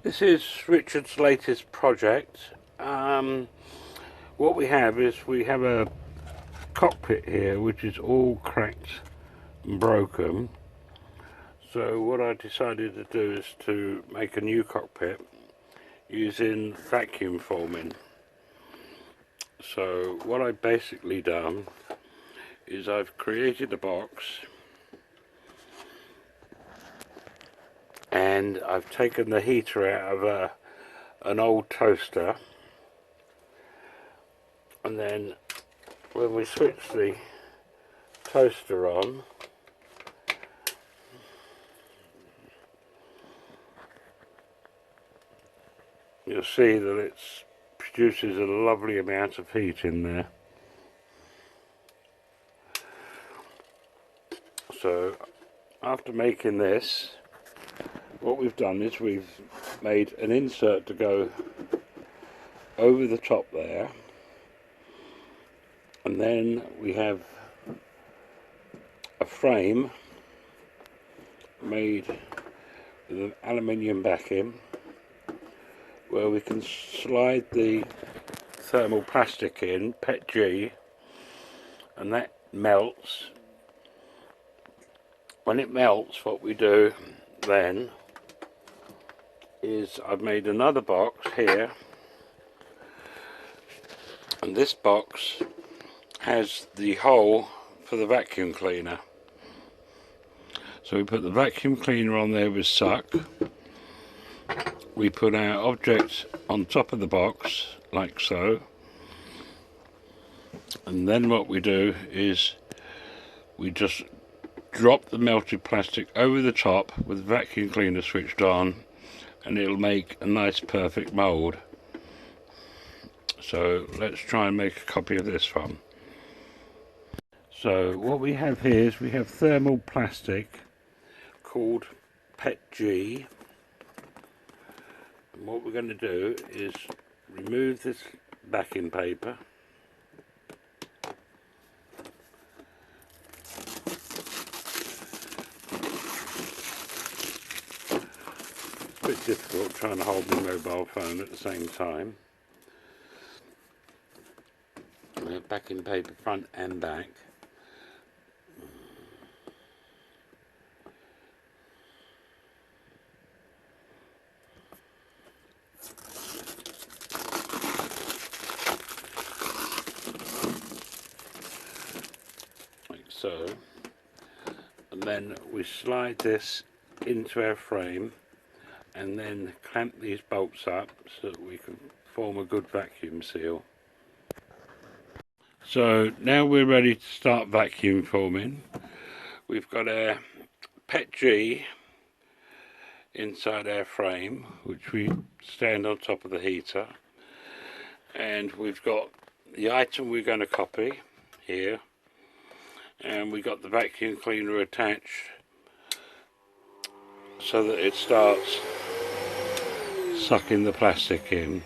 This is Richard's latest project. What we have is we have a cockpit here which is all cracked and broken. So what I decided to do is to make a new cockpit using vacuum forming. So what I've basically done is I've created a box and I've taken the heater out of an old toaster, and then when we switch the toaster on, you'll see that it produces a lovely amount of heat in there. So after making this, what we've done is we've made an insert to go over the top there, and then we have a frame made with an aluminium backing where we can slide the thermal plastic in, PETG, and that melts. When it melts, what we do then is I've made another box here, and this box has the hole for the vacuum cleaner. So we put the vacuum cleaner on there with suck. We put our object on top of the box like so, and then what we do is we just drop the melted plastic over the top with the vacuum cleaner switched on, and it'll make a nice perfect mould. So let's try and make a copy of this one. So what we have here is we have thermal plastic called PETG, and what we're going to do is remove this backing paper, a bit difficult trying to hold my mobile phone at the same time. Backing paper front and back. Like so. And then we slide this into our frame and then clamp these bolts up so that we can form a good vacuum seal. So now we're ready to start vacuum forming. We've got our PETG inside our frame, which we stand on top of the heater, and we've got the item we're going to copy here, and we got the vacuum cleaner attached so that it starts sucking the plastic in.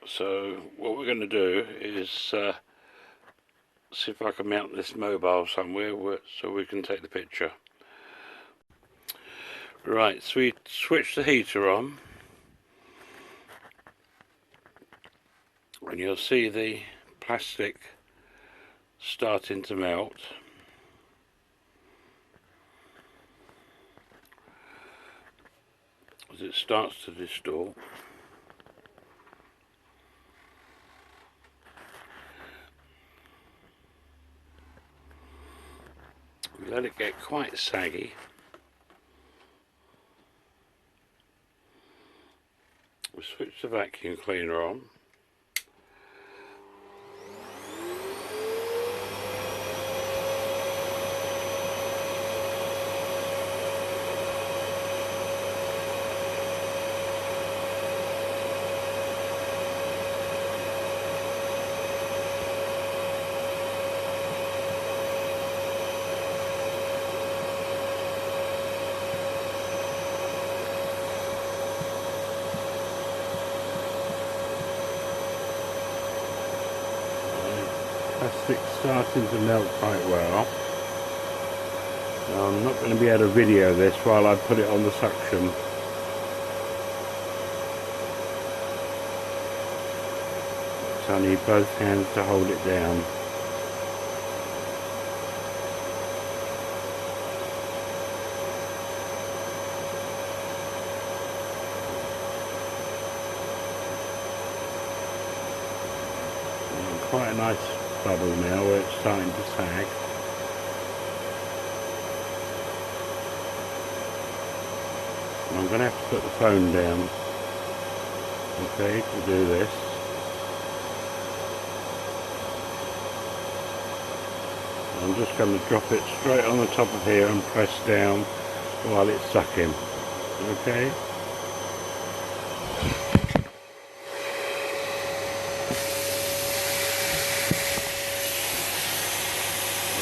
So what we're going to do is see if I can mount this mobile somewhere so we can take the picture. Right, so we switch the heater on, and you'll see the plastic starting to melt. As it starts to distort. We let it get quite saggy. We switch the vacuum cleaner on. Plastic starting to melt quite well. I'm not going to be able to video this while I put it on the suction. So I need both hands to hold it down. Quite a nice bubble now where it's starting to sag. I'm going to have to put the phone down, okay, to do this. I'm just going to drop it straight on the top of here and press down while it's sucking, okay.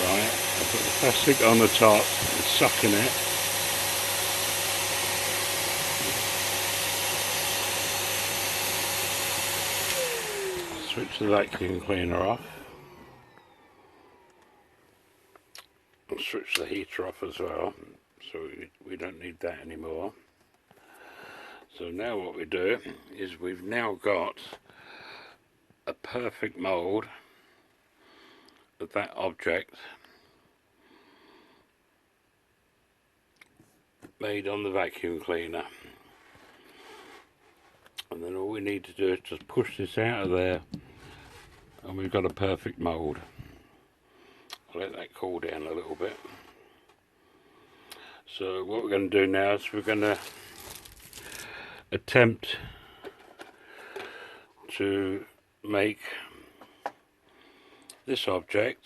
Right, I put the plastic on the top, it's sucking it. Switch the vacuum cleaner off. I'll switch the heater off as well, so we don't need that anymore. So now what we do is we've now got a perfect mould of that object made on the vacuum cleaner. And then all we need to do is just push this out of there and we've got a perfect mould. I'll let that cool down a little bit. So what we're going to do now is we're going to attempt to make this object,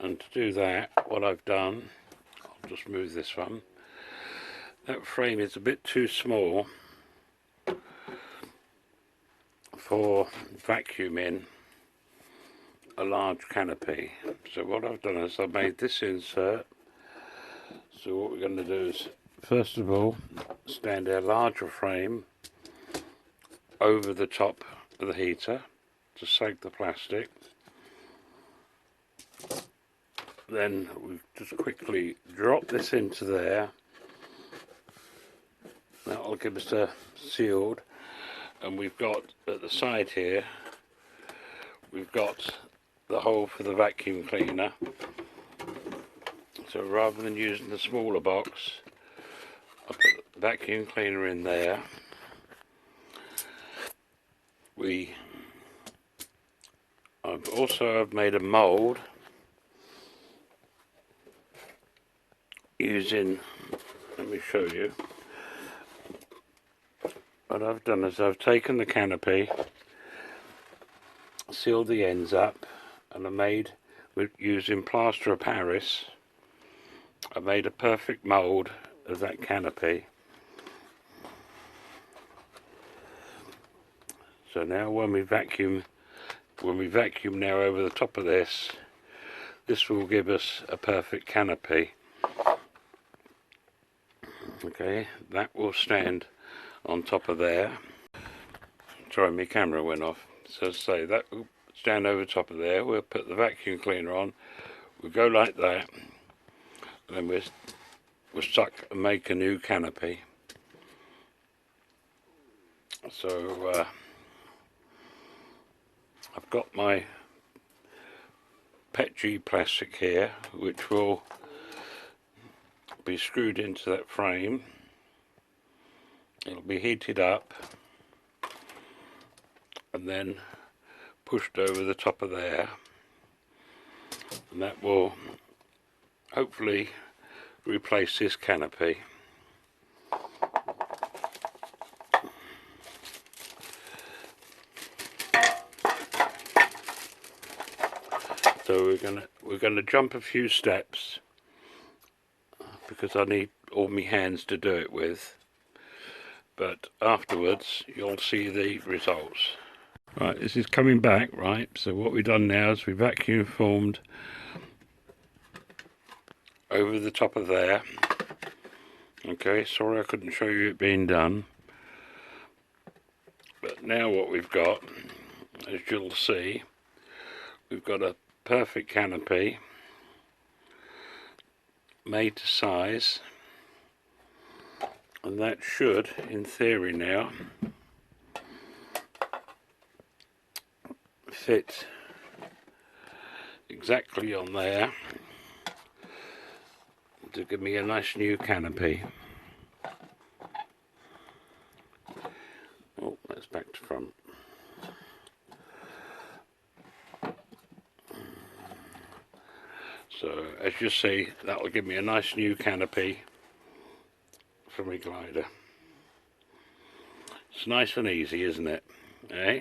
and to do that what I've done, I'll just move this one. That frame is a bit too small for vacuuming a large canopy. So what I've done is I've made this insert. So what we're going to do is first of all stand our larger frame over the top of the heater to sag the plastic. Then we just quickly drop this into there. That'll give us a sealed. And we've got at the side here, we've got the hole for the vacuum cleaner. So rather than using the smaller box, I'll put the vacuum cleaner in there. I've made a mould using, let me show you. What I've done is I've taken the canopy, sealed the ends up, and I made, using plaster of Paris, I made a perfect mould of that canopy. So now when we vacuum now over the top of this, this will give us a perfect canopy. Okay, that will stand on top of there. Sorry, my camera went off. So say that will stand over top of there. We'll put the vacuum cleaner on. We'll go like that. And then we'll suck and make a new canopy. So I've got my Petri plastic here, which will be screwed into that frame. It'll be heated up and then pushed over the top of there, and that will hopefully replace this canopy. So we're gonna jump a few steps because I need all my hands to do it with. But afterwards you'll see the results. Right, this is coming back, right? So what we've done now is we vacuum formed over the top of there. Okay, sorry I couldn't show you it being done. But now what we've got, as you'll see, we've got a perfect canopy made to size, and that should, in theory now, fit exactly on there to give me a nice new canopy. Oh, that's back to front. So as you see, that will give me a nice new canopy for my glider. It's nice and easy, isn't it? Eh?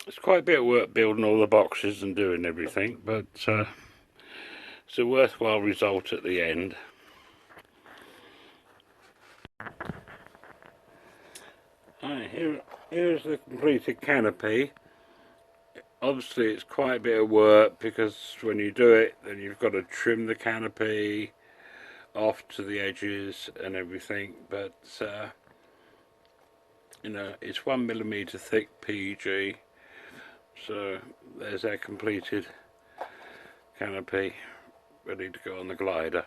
It's quite a bit of work building all the boxes and doing everything, but it's a worthwhile result at the end. Here's the completed canopy. Obviously it's quite a bit of work, because when you do it, then you've got to trim the canopy off to the edges and everything, but you know, it's 1mm thick PG. So there's our completed canopy ready to go on the glider.